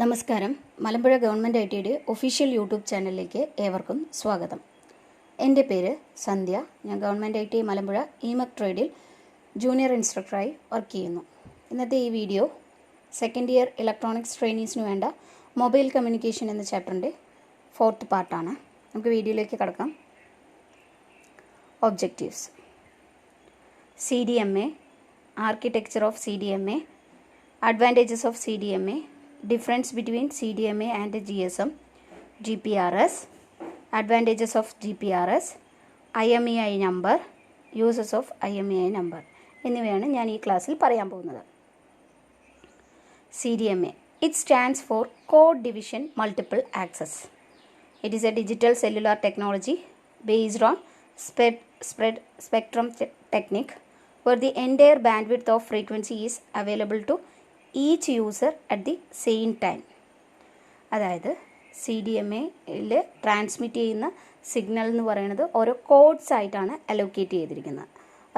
നമസ്കാരം. മലമ്പുഴ ഗവൺമെൻറ് ITയുടെ official YouTube ചാനലിലേക്ക് ഏവർക്കും സ്വാഗതം. എൻ്റെ പേര് സന്ധ്യ. ഞാൻ ഗവൺമെൻറ് ITI മലമ്പുഴ ഇമെക് ട്രേഡിൽ ജൂനിയർ ഇൻസ്ട്രക്ടറായി വർക്ക് ചെയ്യുന്നു. ഇന്നത്തെ ഈ വീഡിയോ സെക്കൻഡ് ഇയർ ഇലക്ട്രോണിക്സ് ട്രെയിനീസിന് വേണ്ട മൊബൈൽ കമ്മ്യൂണിക്കേഷൻ എന്ന ചാപ്റ്ററിൻ്റെ 4th പാർട്ടാണ്. നമുക്ക് വീഡിയോയിലേക്ക് കടക്കാം. Objectives: CDMA, architecture of CDMA, advantages of CDMA, difference between CDMA and GSM, GPRS, advantages of GPRS, IMEI number, uses of IMEI number എന്നിവയാണ് ഞാൻ ഈ ക്ലാസ്സിൽ പറയാൻ പോകുന്നത്. CDMA, it stands for Code Division Multiple Access. It is a digital cellular technology based on spectrum technique where the entire bandwidth of frequency is available to each user at the same time. അതായത് CDMAയിൽ transmit ചെയ്യുന്ന signal എന്ന് പറയുന്നത് ഓരോ codes ആയിട്ടാണ് allocate ചെയ്തിരിക്കുന്നത്.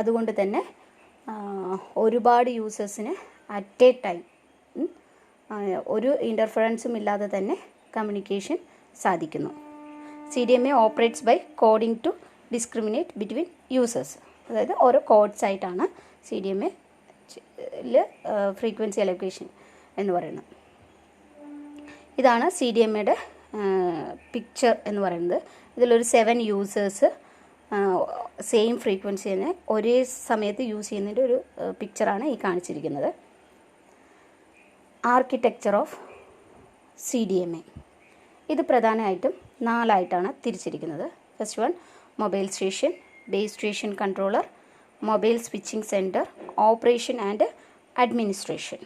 അതുകൊണ്ട് തന്നെ ഒരുപാട് യൂസേഴ്സിന് അറ്റ് എ ടൈം ഒരു ഇൻ്റർഫറൻസും ഇല്ലാതെ തന്നെ കമ്മ്യൂണിക്കേഷൻ സാധിക്കുന്നു. CDMA operates by coding to discriminate between users. അതായത് ഓരോ കോഡ്സ് ആയിട്ടാണ് CDMA ഫ്രീക്വൻസി അലോക്കേഷൻ എന്ന് പറയുന്നത്. ഇതാണ് CDMAയുടെ പിക്ചർ എന്ന് പറയുന്നത്. ഇതിലൊരു 7 യൂസേഴ്സ് സെയിം ഫ്രീക്വൻസി തന്നെ ഒരേ സമയത്ത് യൂസ് ചെയ്യുന്നതിൻ്റെ ഒരു പിക്ചറാണ് ഈ കാണിച്ചിരിക്കുന്നത്. ആർക്കിടെക്ചർ ഓഫ് CDMA ഇത് പ്രധാനമായിട്ടും 4ആയിട്ടാണ് തിരിച്ചിരിക്കുന്നത്. First one mobile station, base station controller, mobile switching center, operation and administration.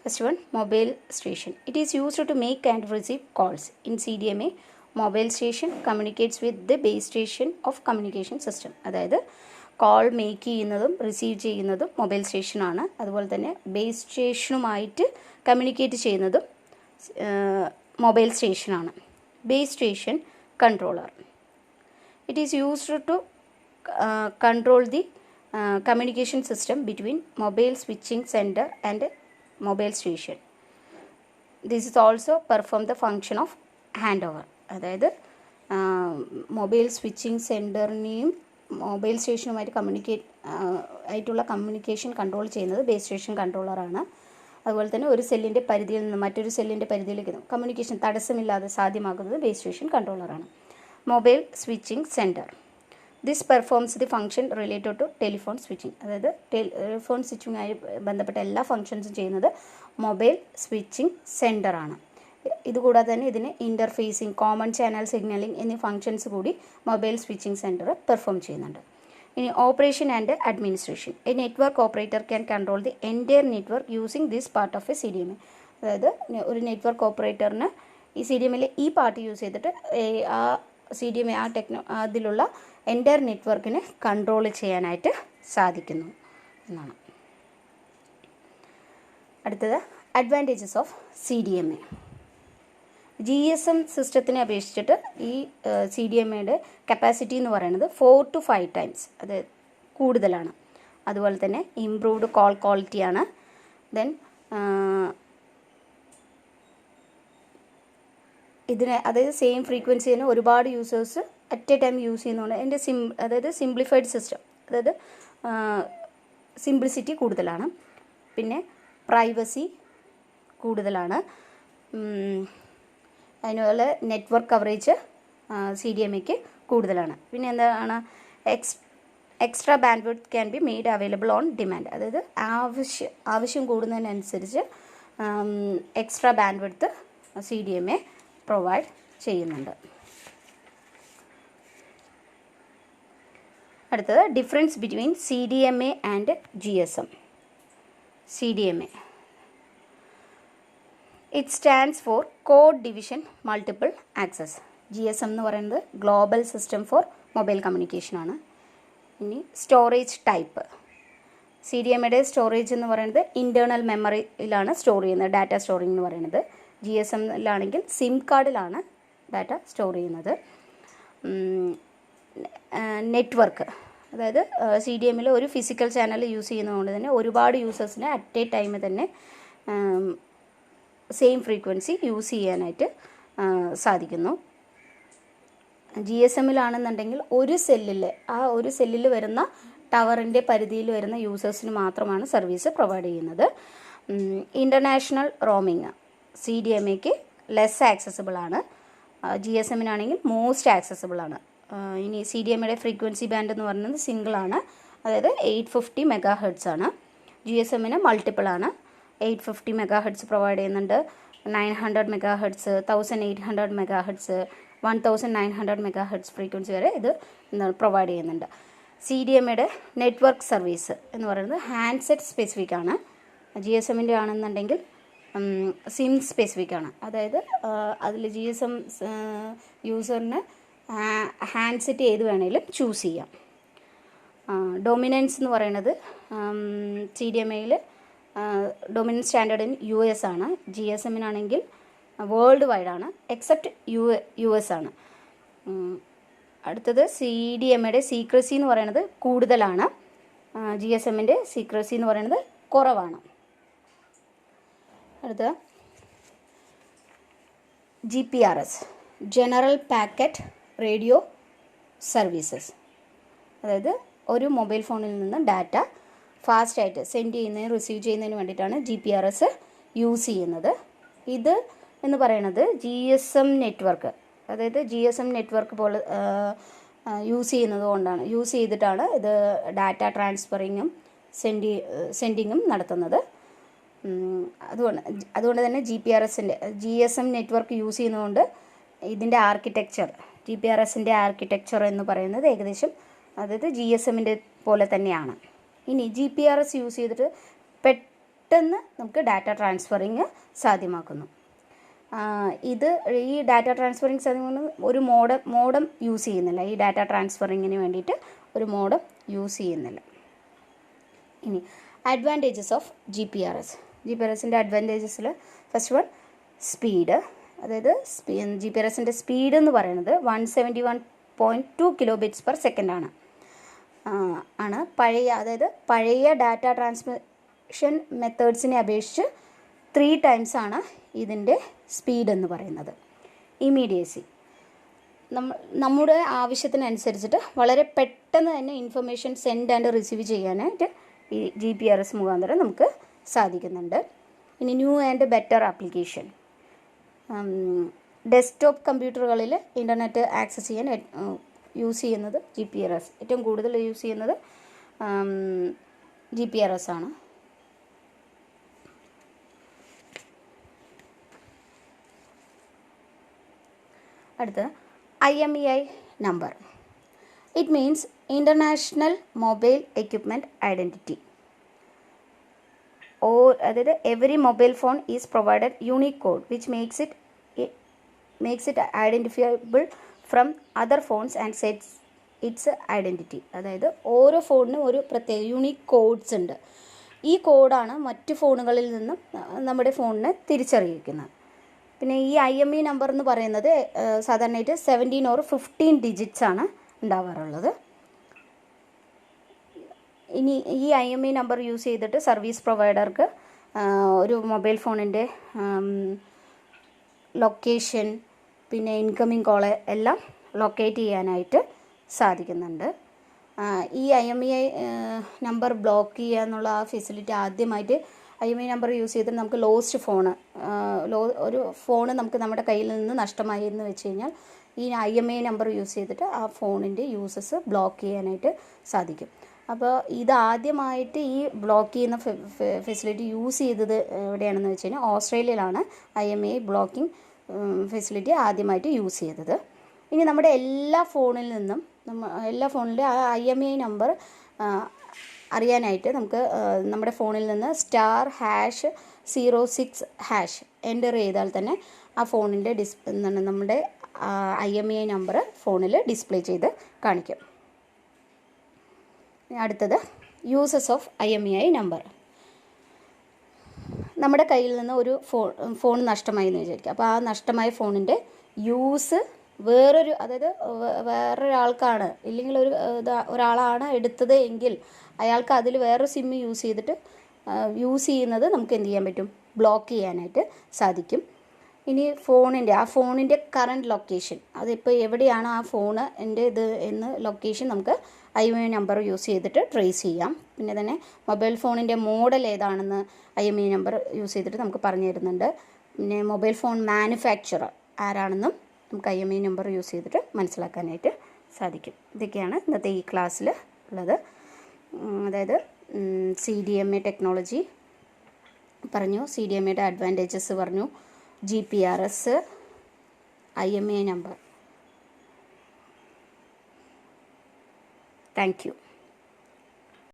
First one, mobile station. It is used to make and receive calls. In CDMA, mobile station communicates with the base station of communication system. അതായത് call make ചെയ്യുന്നതും receive ചെയ്യുന്നതും mobile സ്റ്റേഷനാണ്. അതുപോലെ തന്നെ base സ്റ്റേഷനുമായിട്ട് communicate ചെയ്യുന്നതും mobile സ്റ്റേഷനാണ്. Base station controller. It is used to control the communication system between mobile switching center and mobile station. This is also perform the function of handover. അതായത് mobile switching സെൻറ്ററിനെയും mobile സ്റ്റേഷനുമായിട്ട് ആയിട്ടുള്ള communication control ചെയ്യുന്നത് base station കൺട്രോളറാണ്. അതുപോലെ തന്നെ ഒരു സെല്ലിൻ്റെ പരിധിയിൽ നിന്ന് മറ്റൊരു സെല്ലിൻ്റെ പരിധിയിലേക്ക് കമ്മ്യൂണിക്കേഷൻ തടസ്സമില്ലാതെ സാധ്യമാക്കുന്നത് ബേസ് സ്റ്റേഷൻ കൺട്രോളറാണ്. Mobile switching center. This performs the function related to telephone switching. അതായത് ടെലിഫോൺ സ്വിച്ചിങ്ങുമായി ബന്ധപ്പെട്ട എല്ലാ ഫംഗ്ഷൻസും ചെയ്യുന്നത് മൊബൈൽ സ്വിച്ചിങ് സെൻറ്ററാണ്. ഇതുകൂടാതെ തന്നെ ഇതിന് ഇൻ്റർഫേസിങ്, കോമൺ ചാനൽ സിഗ്നലിംഗ് എന്നീ ഫംഗ്ഷൻസ് കൂടി മൊബൈൽ സ്വിച്ചിങ് സെൻറ്റർ പെർഫോം ചെയ്യുന്നുണ്ട്. ഇനി operation and administration. A network operator can control the entire network using this part of A CDMA. അതായത് ഒരു നെറ്റ്വർക്ക് ഓപ്പറേറ്ററിന് ഈ CDMAയിലെ ഈ പാർട്ട് യൂസ് ചെയ്തിട്ട് ആ CDMA അതിലുള്ള എൻ്റയർ നെറ്റ്വർക്കിനെ കൺട്രോൾ ചെയ്യാനായിട്ട് സാധിക്കുന്നു എന്നാണ്. അടുത്തത് അഡ്വാൻറ്റേജസ് ഓഫ് CDMA. GSM സിസ്റ്റത്തിനെ അപേക്ഷിച്ചിട്ട് ഈ CDMAയുടെ കപ്പാസിറ്റി എന്ന് പറയുന്നത് 4 to 5 times അത് കൂടുതലാണ്. അതുപോലെ തന്നെ ഇംപ്രൂവ്ഡ് കോൾ ക്വാളിറ്റിയാണ്. ദെൻ ഇതിനെ അതായത് സെയിം ഫ്രീക്വൻസി തന്നെ ഒരുപാട് users at A time use ചെയ്യുന്നതുകൊണ്ട് എൻ്റെ അതായത് സിംപ്ലിഫൈഡ് സിസ്റ്റം, അതായത് സിംപ്ലിസിറ്റി കൂടുതലാണ്. പിന്നെ പ്രൈവസി കൂടുതലാണ്. അതിനുപോലെ നെറ്റ്വർക്ക് കവറേജ് CDMAയ്ക്ക് കൂടുതലാണ്. പിന്നെ എന്താണ് extra bandwidth can be made available on demand. അതായത് ആവശ്യം കൂടുന്നതിനനുസരിച്ച് എക്സ്ട്രാ ബാൻഡ്വിഡ്ത്ത് CDMA പ്രൊവൈഡ് ചെയ്യുന്നുണ്ട്. അടുത്തത് difference between CDMA and GSM. CDMA it stands for code division multiple access. GSM എന്ന് പറയുന്നത് ഗ്ലോബൽ സിസ്റ്റം ഫോർ മൊബൈൽ കമ്മ്യൂണിക്കേഷനാണ്. ഇനി സ്റ്റോറേജ് ടൈപ്പ്. CDMAയുടെ സ്റ്റോറേജ് എന്ന് പറയുന്നത് ഇൻറ്റേർണൽ മെമ്മറിയിലാണ് സ്റ്റോർ ചെയ്യുന്നത്, ഡാറ്റ സ്റ്റോറിംഗ് എന്ന് പറയുന്നത്. GSMലാണെങ്കിൽ സിം കാർഡിലാണ് ഡാറ്റ സ്റ്റോർ ചെയ്യുന്നത്. നെറ്റ്വർക്ക്, അതായത് CDMAയിൽ ഒരു ഫിസിക്കൽ ചാനൽ യൂസ് ചെയ്യുന്നതുകൊണ്ട് തന്നെ ഒരുപാട് യൂസേഴ്സിനെ അറ്റ് എ ടൈം തന്നെ സെയിം ഫ്രീക്വൻസി യൂസ് ചെയ്യാനായിട്ട് സാധിക്കുന്നു. GSM-ലാണെന്നുണ്ടെങ്കിൽ ഒരു സെല്ലിൽ വരുന്ന ടവറിൻ്റെ പരിധിയിൽ വരുന്ന യൂസേഴ്സിന് മാത്രമാണ് സർവീസ് പ്രൊവൈഡ് ചെയ്യുന്നത്. ഇൻ്റർനാഷണൽ റോമിങ് CDMA-ക്ക് ലെസ് ആക്സസിബിൾ ആണ്, GSM-നാണെങ്കിൽ മോസ്റ്റ് ആക്സസിബിൾ ആണ്. ഇനി CDMA-യുടെ ഫ്രീക്വൻസി ബാൻഡ് എന്ന് പറയുന്നത് സിംഗിൾ ആണ്, അതായത് 850 MHz ആണ്. GSM-ന് മൾട്ടിപ്പിൾ ആണ്, 850 MHz പ്രൊവൈഡ് ചെയ്യുന്നുണ്ട്, 900 MHz, 1800 MHz, 1900 MHz ഫ്രീക്വൻസി വരെ ഇത് പ്രൊവൈഡ് ചെയ്യുന്നുണ്ട്. CDMA-യുടെ നെറ്റ്വർക്ക് സർവീസ് എന്ന് പറയുന്നത് ഹാൻഡ്സെറ്റ് സ്പെസിഫിക് ആണ്. GSM-ൻ്റെ ആണെന്നുണ്ടെങ്കിൽ സിം സ്പെസിഫിക് ആണ്, അതായത് അതിൽ GSM യൂസറിന് ഹാൻഡ്സെറ്റ് ഏത് വേണമെങ്കിലും ചൂസ് ചെയ്യാം. ഡൊമിനൻസ് എന്ന് പറയുന്നത് CDMA-യിൽ ഡൊമിനൻസ് സ്റ്റാൻഡേർഡ് ഇൻ US ആണ്. GSM-നാണെങ്കിൽ വേൾഡ് വൈഡ് ആണ്, എക്സെപ്റ്റ് US ആണ്. അടുത്തത് CDMA-യുടെ സീക്രസി എന്ന് പറയുന്നത് കൂടുതലാണ്, GSM-ൻ്റെ സീക്രസി എന്ന് പറയുന്നത് കുറവാണ്. അടുത്ത GPRS, general packet radio services, അതായത് ഒരു മൊബൈൽ ഫോണിൽ നിന്ന് ഡാറ്റ ഫാസ്റ്റായിട്ട് സെൻഡ് ചെയ്യുന്നതിന് റിസീവ് ചെയ്യുന്നതിന് വേണ്ടിയിട്ടാണ് GPRS യൂസ് ചെയ്യുന്നത്. ഇത് എന്ന് പറയുന്നത് GSM നെറ്റ്വർക്ക്, അതായത് GSM നെറ്റ്വർക്ക് പോലെ യൂസ് ചെയ്തിട്ടാണ് ഇത് ഡാറ്റ ട്രാൻസ്ഫറിങ്ങും സെൻഡിങ്ങും നടത്തുന്നത്. അതുകൊണ്ട് തന്നെ GSM നെറ്റ്വർക്ക് യൂസ് ചെയ്യുന്നതുകൊണ്ട് ഇതിൻ്റെ GPRS-ൻ്റെ ആർക്കിടെക്ചർ എന്ന് പറയുന്നത് ഏകദേശം അതായത് GSM-ൻ്റെ പോലെ തന്നെയാണ്. ഇനി GPRS യൂസ് ചെയ്തിട്ട് പെട്ടെന്ന് നമുക്ക് ഡാറ്റ ട്രാൻസ്ഫറിങ് സാധ്യമാക്കുന്നു. ഈ ഡാറ്റ ട്രാൻസ്ഫറിങ് സാധ്യമാകുന്ന ഒരു മോഡം യൂസ് ചെയ്യുന്നില്ല, ഈ ഡാറ്റ ട്രാൻസ്ഫറിങ്ങിന് വേണ്ടിയിട്ട് ഒരു മോഡം യൂസ് ചെയ്യുന്നില്ല. ഇനി അഡ്വാൻറ്റേജസ് ഓഫ് GPRS-ൻ്റെ അഡ്വാൻറ്റേജസിൽ ഫസ്റ്റ് വൺ സ്പീഡ്, അതായത് GPRS-ൻ്റെ സ്പീഡ് എന്ന് പറയുന്നത് 171.2 kbps ആണ്. പഴയ ഡാറ്റ ട്രാൻസ്മിഷൻ മെത്തേഡ്സിനെ അപേക്ഷിച്ച് 3 times ആണ് ഇതിൻ്റെ സ്പീഡ് എന്ന് പറയുന്നത്. ഇമീഡിയസി, നമ്മുടെ ആവശ്യത്തിനനുസരിച്ചിട്ട് വളരെ പെട്ടെന്ന് തന്നെ ഇൻഫർമേഷൻ സെൻഡ് ആൻഡ് റിസീവ് ചെയ്യാനായിട്ട് ഈ GPRS മുഖാന്തരം നമുക്ക് സാധിക്കുന്നുണ്ട്. ഇനി new and better application, desktop കമ്പ്യൂട്ടറുകളിൽ ഇൻ്റർനെറ്റ് ആക്സസ് ചെയ്യാൻ യൂസ് ചെയ്യുന്നത് GPRS, ഏറ്റവും കൂടുതൽ യൂസ് ചെയ്യുന്നത് GPRS ആണ്. അടുത്ത് IMEI number. It means international mobile equipment identity. അതായത് every mobile phone is provided unique code which makes it identifiable from other phones and sets its identity. അതായത് ഓരോ ഫോണിനും ഒരു പ്രത്യേക യൂണിക് കോഡ്സ് ഉണ്ട്. ഈ കോഡാണ് മറ്റു ഫോണുകളിൽ നിന്നും നമ്മുടെ ഫോണിനെ തിരിച്ചറിയിക്കുന്നത്. പിന്നെ ഈ IMEI നമ്പർ എന്ന് പറയുന്നത് സാധാരണയായിട്ട് 17 or 15 digits ആണ് ഉണ്ടാവാറുള്ളത്. ഇനി ഈ IMEI നമ്പർ യൂസ് ചെയ്തിട്ട് സർവീസ് പ്രൊവൈഡർക്ക് ഒരു മൊബൈൽ ഫോണിൻ്റെ ലൊക്കേഷൻ, പിന്നെ ഇൻകമിങ് കോള് എല്ലാം ലൊക്കേറ്റ് ചെയ്യാനായിട്ട് സാധിക്കുന്നുണ്ട്. ഈ IMEI നമ്പർ ബ്ലോക്ക് ചെയ്യുക എന്നുള്ള ആ ഫെസിലിറ്റി ആദ്യമായിട്ട് IMEI നമ്പർ യൂസ് ചെയ്തിട്ട് നമുക്ക് ലോസ്റ്റ് ഒരു ഫോണ് നമുക്ക് നമ്മുടെ കയ്യിൽ നിന്ന് നഷ്ടമായി എന്ന് വെച്ച് കഴിഞ്ഞാൽ ഈ IMEI നമ്പർ യൂസ് ചെയ്തിട്ട് ആ ഫോണിൻ്റെ യൂസസ് ബ്ലോക്ക് ചെയ്യാനായിട്ട് സാധിക്കും. അപ്പോൾ ഇതാദ്യമായിട്ട് ഈ ബ്ലോക്ക് ചെയ്യുന്ന ഫെസിലിറ്റി യൂസ് ചെയ്തത് എവിടെയാണെന്ന് വെച്ച് കഴിഞ്ഞാൽ ഓസ്ട്രേലിയയിലാണ് IMEI ബ്ലോക്കിംഗ് ഫെസിലിറ്റി ആദ്യമായിട്ട് യൂസ് ചെയ്തത്. ഇനി നമ്മുടെ എല്ലാ ഫോണിൻ്റെ ആ IMEI നമ്പർ അറിയാനായിട്ട് നമുക്ക് നമ്മുടെ ഫോണിൽ നിന്ന് *#06# എൻ്റർ ചെയ്താൽ തന്നെ ആ ഫോണിൻ്റെ നമ്മുടെ IMEI നമ്പർ ഫോണിൽ ഡിസ്പ്ലേ ചെയ്ത് കാണിക്കും. അടുത്തത് യൂസസ് ഓഫ് IMEI നമ്പർ. നമ്മുടെ കയ്യിൽ നിന്ന് ഒരു ഫോൺ നഷ്ടമായി എന്ന് വിചാരിക്കുക. അപ്പോൾ ആ നഷ്ടമായ ഫോണിൻ്റെ യൂസ് വേറൊരാൾക്കാണ്, ഇല്ലെങ്കിൽ ഒരാളാണ് എടുത്തത് എങ്കിൽ അയാൾക്ക് അതിൽ വേറൊരു സിം യൂസ് ചെയ്തിട്ട് യൂസ് ചെയ്യുന്നത് നമുക്ക് എന്ത് ചെയ്യാൻ പറ്റും, ബ്ലോക്ക് ചെയ്യാനായിട്ട് സാധിക്കും. ഇനി ആ ഫോണിൻ്റെ കറണ്ട് ലൊക്കേഷൻ, അതിപ്പോൾ എവിടെയാണ് ആ ഫോണ് എൻ്റെ ഇത് എന്ന് ലൊക്കേഷൻ നമുക്ക് IMEI നമ്പർ യൂസ് ചെയ്തിട്ട് ട്രേസ് ചെയ്യാം. പിന്നെ തന്നെ മൊബൈൽ ഫോണിൻ്റെ മോഡൽ ഏതാണെന്ന് IMEI നമ്പർ യൂസ് ചെയ്തിട്ട് നമുക്ക് പറഞ്ഞു തരുന്നുണ്ട്. പിന്നെ മൊബൈൽ ഫോൺ മാനുഫാക്ചറർ ആരാണെന്നും നമുക്ക് IMEI നമ്പർ യൂസ് ചെയ്തിട്ട് മനസ്സിലാക്കാനായിട്ട് സാധിക്കും. ഇതൊക്കെയാണ് ഇന്നത്തെ ഈ ക്ലാസ്സിൽ ഉള്ളത്. അതായത് CDMA ടെക്നോളജി പറഞ്ഞു, CDMAയുടെ അഡ്വാൻറ്റേജസ് പറഞ്ഞു, GPRS, IMEI number. Thank you.